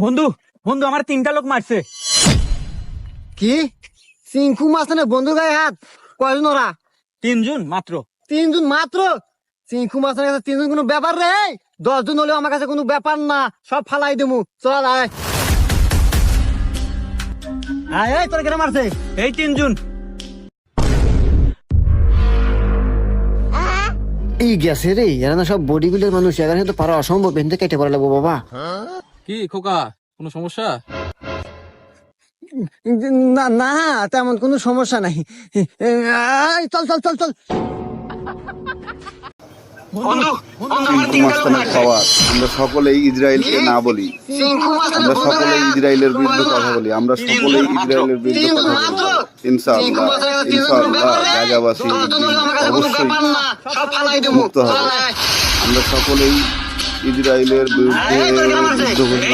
বন্ধু বন্ধু আমার 3টা লোক মারছে। কি চিঙ্কু মাস্তানে বন্ধু গায়ে হাত? কয়জন ওরা? 3 জন মাত্র। 3 জন মাত্র? চিঙ্কু মাস্তানের কাছে 3 জন কোনো ব্যাপার রে? 10 জন হলেও আমার কাছে কোনো ব্যাপার না, সব ফালাই দেবো। চল আয় আয় আয়, তোর কেন মারছে? এই 3 জন। এই গেছে রে, এরা না সব বডি বিল্ডার মানুষ, এখানে তো পারা অসম্ভব, এনতে কেটে পড়া লাগবো বাবা। কি খোকা, কোনো সমস্যা? না না, তেমন কোনো সমস্যা নাই। আয়, চল চল চল চল। বন্ধু চিঙ্কু মাস্তানের পাওয়ার আমরা সকলেই ইসরায়েলকে না বলি, আমরা সকলেই ইসরায়েলের বিরুদ্ধে কথা বলি, আমরা সকলেই ইসরায়েলের বিরুদ্ধে কথা বলি। ইনশাআল্লাহ ইনশাআল্লাহ গাজাবাসী অবশ্যই মুক্ত হবে। আমরা সকলেই ইসরায়েলের বিরুদ্ধে যুদ্ধ ঘোষণা